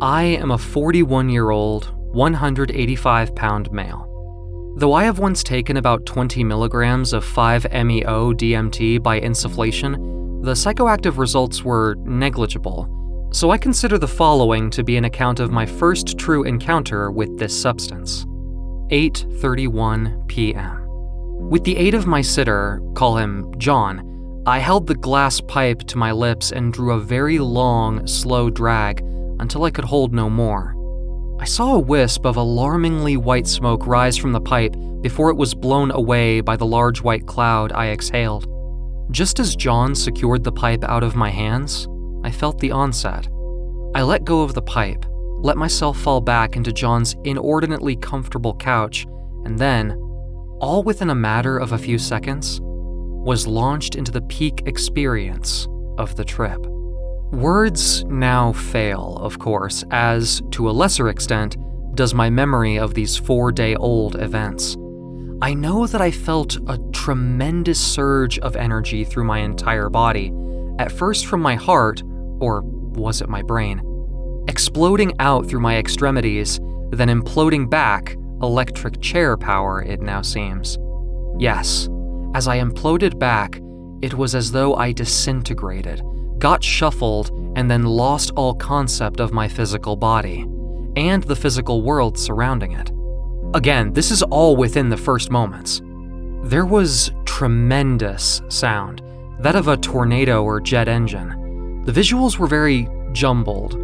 I am a 41-year-old, 185-pound male. Though I have once taken about 20 milligrams of 5-MeO DMT by insufflation, the psychoactive results were negligible, so I consider the following to be an account of my first true encounter with this substance. 8:31 p.m. With the aid of my sitter, call him John, I held the glass pipe to my lips and drew a very long, slow drag until I could hold no more. I saw a wisp of alarmingly white smoke rise from the pipe before it was blown away by the large white cloud I exhaled. Just as John secured the pipe out of my hands, I felt the onset. I let go of the pipe, let myself fall back into John's inordinately comfortable couch, and then, all within a matter of a few seconds, was launched into the peak experience of the trip. Words now fail, of course, as, to a lesser extent, does my memory of these 4-day-old events. I know that I felt a tremendous surge of energy through my entire body, at first from my heart, or was it my brain, exploding out through my extremities, then imploding back, electric chair power it now seems. Yes, as I imploded back, it was as though I disintegrated, got shuffled, and then lost all concept of my physical body, and the physical world surrounding it. Again, this is all within the first moments. There was tremendous sound, that of a tornado or jet engine. The visuals were very jumbled.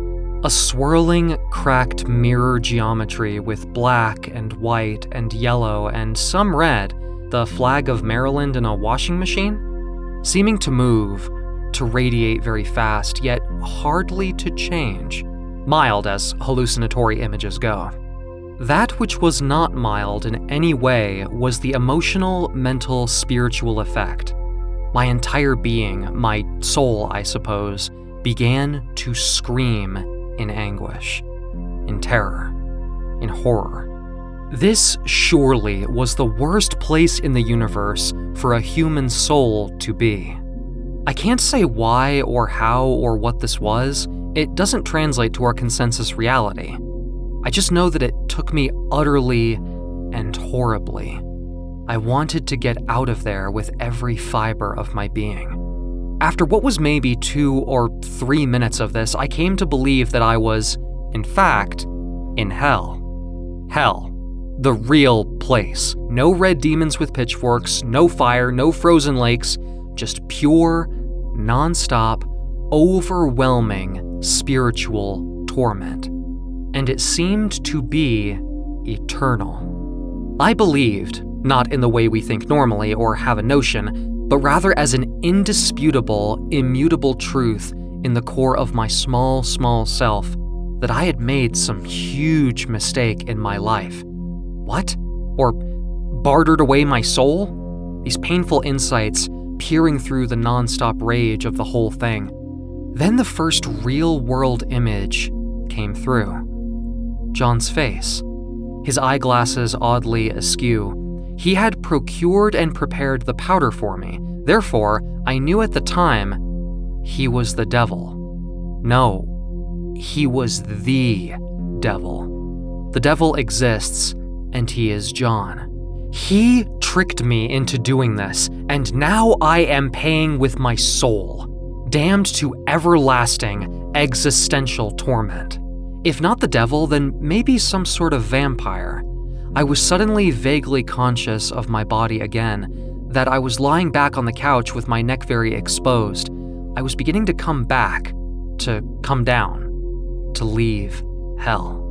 A swirling, cracked mirror geometry with black and white and yellow and some red, the flag of Maryland in a washing machine, seeming to move, to radiate very fast, yet hardly to change, mild as hallucinatory images go. That which was not mild in any way was the emotional, mental, spiritual effect. My entire being, my soul, I suppose, began to scream in anguish, in terror, in horror. This surely was the worst place in the universe for a human soul to be. I can't say why or how or what this was. It doesn't translate to our consensus reality. I just know that it took me utterly and horribly. I wanted to get out of there with every fiber of my being. After what was maybe 2 or 3 minutes of this, I came to believe that I was, in fact, in hell. Hell. The real place. No red demons with pitchforks, no fire, no frozen lakes, just pure, non-stop, overwhelming spiritual torment. And it seemed to be eternal. I believed, not in the way we think normally or have a notion, but rather as an indisputable, immutable truth in the core of my small, small self, that I had made some huge mistake in my life. What? Or bartered away my soul? These painful insights peering through the non-stop rage of the whole thing. Then the first real-world image came through. John's face, his eyeglasses oddly askew. He had procured and prepared the powder for me. Therefore, I knew at the time he was the devil. No, he was the devil. The devil exists, and he is John. He tricked me into doing this, and now I am paying with my soul, damned to everlasting, existential torment. If not the devil, then maybe some sort of vampire. I was suddenly vaguely conscious of my body again, that I was lying back on the couch with my neck very exposed. I was beginning to come back, to come down, to leave hell.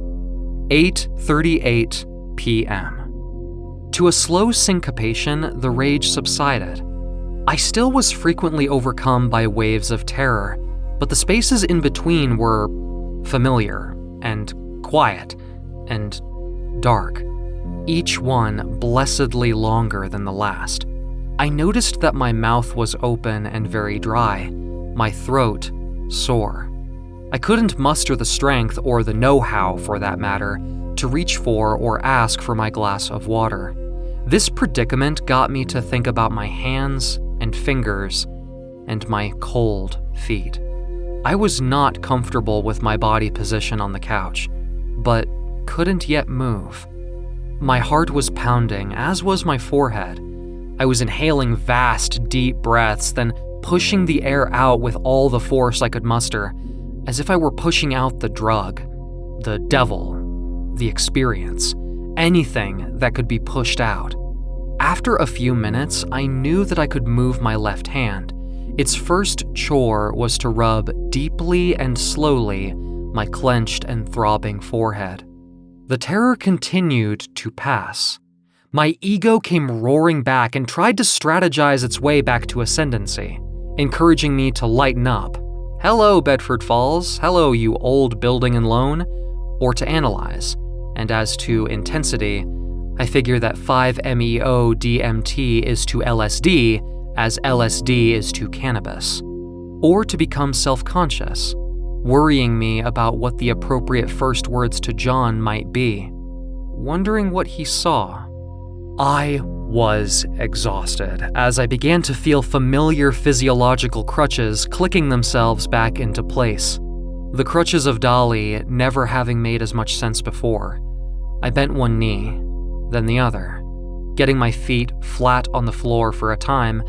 8:38 p.m. To a slow syncopation, the rage subsided. I still was frequently overcome by waves of terror, but the spaces in between were familiar and quiet and dark, each one blessedly longer than the last. I noticed that my mouth was open and very dry, my throat sore. I couldn't muster the strength or the know-how, for that matter, to reach for or ask for my glass of water. This predicament got me to think about my hands and fingers and my cold feet. I was not comfortable with my body position on the couch, but couldn't yet move. My heart was pounding, as was my forehead. I was inhaling vast, deep breaths, then pushing the air out with all the force I could muster, as if I were pushing out the drug, the devil, the experience, anything that could be pushed out. After a few minutes, I knew that I could move my left hand. Its first chore was to rub deeply and slowly my clenched and throbbing forehead. The terror continued to pass. My ego came roaring back and tried to strategize its way back to ascendancy, encouraging me to lighten up. Hello, Bedford Falls. Hello, you old building and loan. Or to analyze. And as to intensity, I figure that 5-MeO DMT is to LSD as LSD is to cannabis. Or to become self-conscious, worrying me about what the appropriate first words to John might be, wondering what he saw. I was exhausted as I began to feel familiar physiological crutches clicking themselves back into place. The crutches of Dolly never having made as much sense before. I bent one knee, then the other, getting my feet flat on the floor for a time,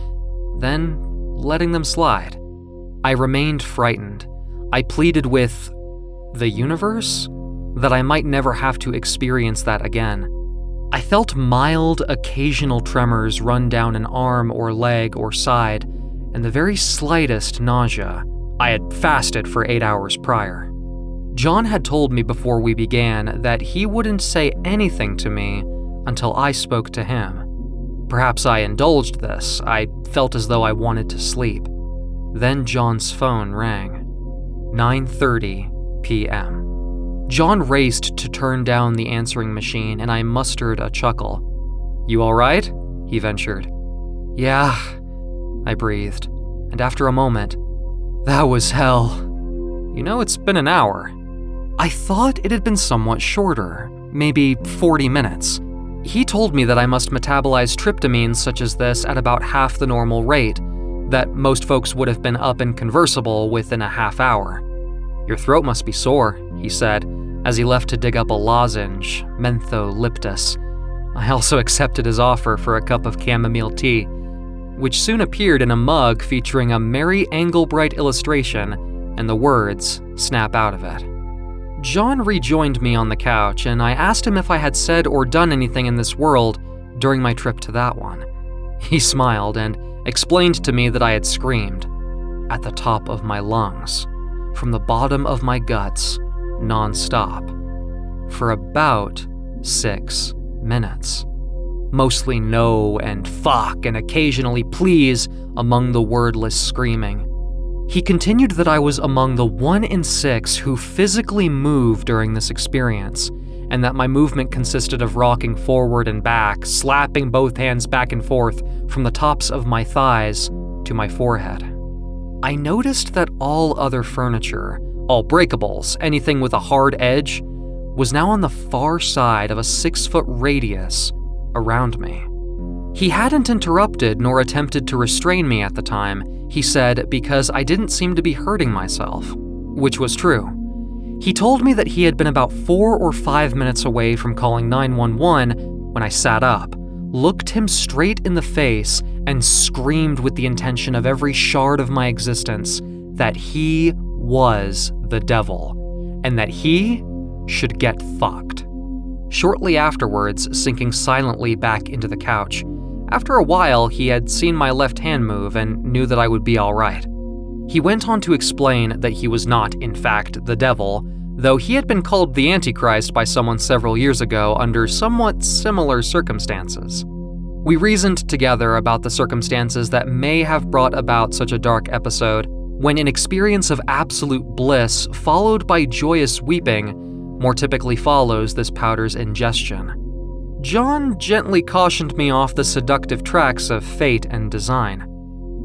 then letting them slide. I remained frightened. I pleaded with the universe that I might never have to experience that again. I felt mild, occasional tremors run down an arm or leg or side, and the very slightest nausea. I had fasted for 8 hours prior. John had told me before we began that he wouldn't say anything to me until I spoke to him. Perhaps I indulged this. I felt as though I wanted to sleep. Then John's phone rang. 9:30 p.m. John raced to turn down the answering machine, and I mustered a chuckle. "You all right?" he ventured. "Yeah," I breathed, and after a moment, "That was hell. You know, it's been an hour." I thought it had been somewhat shorter, maybe 40 minutes. He told me that I must metabolize tryptamines such as this at about half the normal rate, that most folks would have been up and conversable within a half hour. "Your throat must be sore," he said, as he left to dig up a lozenge, mentholyptus. I also accepted his offer for a cup of chamomile tea, which soon appeared in a mug featuring a Mary Engelbreit illustration and the words "snap out of it." John rejoined me on the couch, and I asked him if I had said or done anything in this world during my trip to that one. He smiled and explained to me that I had screamed at the top of my lungs, from the bottom of my guts, non-stop, for about 6 minutes. Mostly no and fuck and occasionally please among the wordless screaming. He continued that I was among the 1 in 6 who physically moved during this experience, and that my movement consisted of rocking forward and back, slapping both hands back and forth from the tops of my thighs to my forehead. I noticed that all other furniture, all breakables, anything with a hard edge, was now on the far side of a 6-foot radius around me. He hadn't interrupted nor attempted to restrain me at the time, he said, because I didn't seem to be hurting myself, which was true. He told me that he had been about 4 or 5 minutes away from calling 911 when I sat up, looked him straight in the face, and screamed with the intention of every shard of my existence that he was the devil, and that he should get fucked. Shortly afterwards, sinking silently back into the couch, after a while he had seen my left hand move and knew that I would be all right. He went on to explain that he was not, in fact, the devil, though he had been called the Antichrist by someone several years ago under somewhat similar circumstances. We reasoned together about the circumstances that may have brought about such a dark episode, when an experience of absolute bliss followed by joyous weeping more typically follows this powder's ingestion. John gently cautioned me off the seductive tracks of fate and design.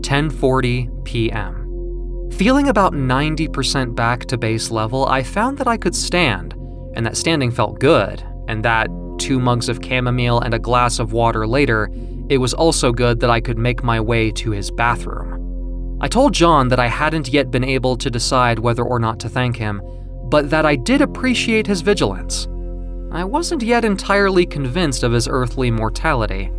10:40 p.m. Feeling about 90% back to base level, I found that I could stand, and that standing felt good, and that 2 mugs of chamomile and a glass of water later, it was also good that I could make my way to his bathroom. I told John that I hadn't yet been able to decide whether or not to thank him, but that I did appreciate his vigilance. I wasn't yet entirely convinced of his earthly mortality.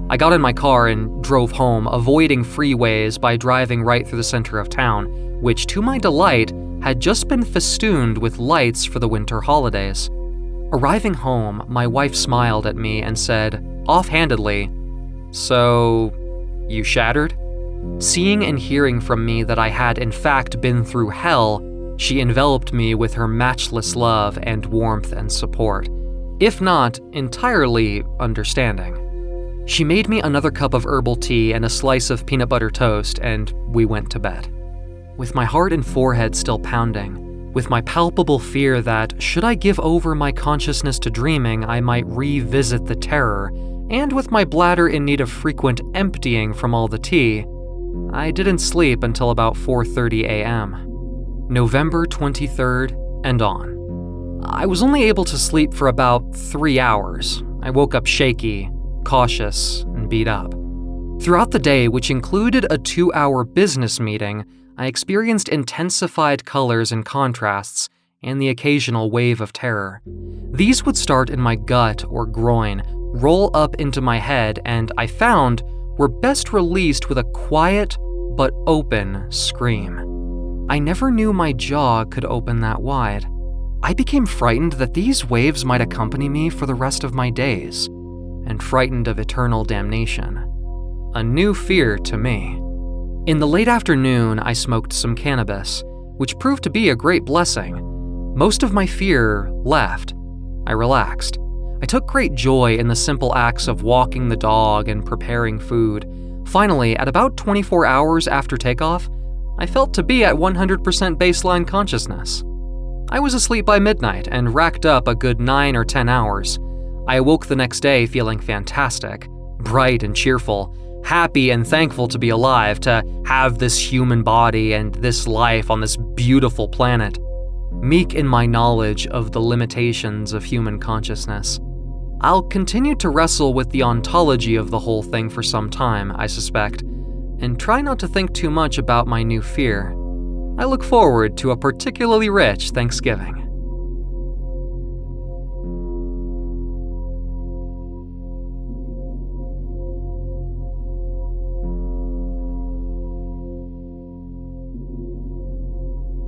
I got in my car and drove home, avoiding freeways by driving right through the center of town, which, to my delight, had just been festooned with lights for the winter holidays. Arriving home, my wife smiled at me and said, offhandedly, "So, you shattered?" Seeing and hearing from me that I had in fact been through hell, she enveloped me with her matchless love and warmth and support, if not entirely understanding. She made me another cup of herbal tea and a slice of peanut butter toast, and we went to bed. With my heart and forehead still pounding, with my palpable fear that, should I give over my consciousness to dreaming, I might revisit the terror, and with my bladder in need of frequent emptying from all the tea, I didn't sleep until about 4:30 a.m. November 23rd and on. I was only able to sleep for about 3 hours. I woke up shaky, cautious, and beat up. Throughout the day, which included a 2-hour business meeting, I experienced intensified colors and contrasts, and the occasional wave of terror. These would start in my gut or groin, roll up into my head, and I found were best released with a quiet but open scream. I never knew my jaw could open that wide. I became frightened that these waves might accompany me for the rest of my days, and frightened of eternal damnation. A new fear to me. In the late afternoon, I smoked some cannabis, which proved to be a great blessing. Most of my fear left. I relaxed. I took great joy in the simple acts of walking the dog and preparing food. Finally, at about 24 hours after takeoff, I felt to be at 100% baseline consciousness. I was asleep by midnight and racked up a good 9 or 10 hours. I awoke the next day feeling fantastic, bright and cheerful, happy and thankful to be alive, to have this human body and this life on this beautiful planet. Meek in my knowledge of the limitations of human consciousness. I'll continue to wrestle with the ontology of the whole thing for some time, I suspect, and try not to think too much about my new fear. I look forward to a particularly rich Thanksgiving.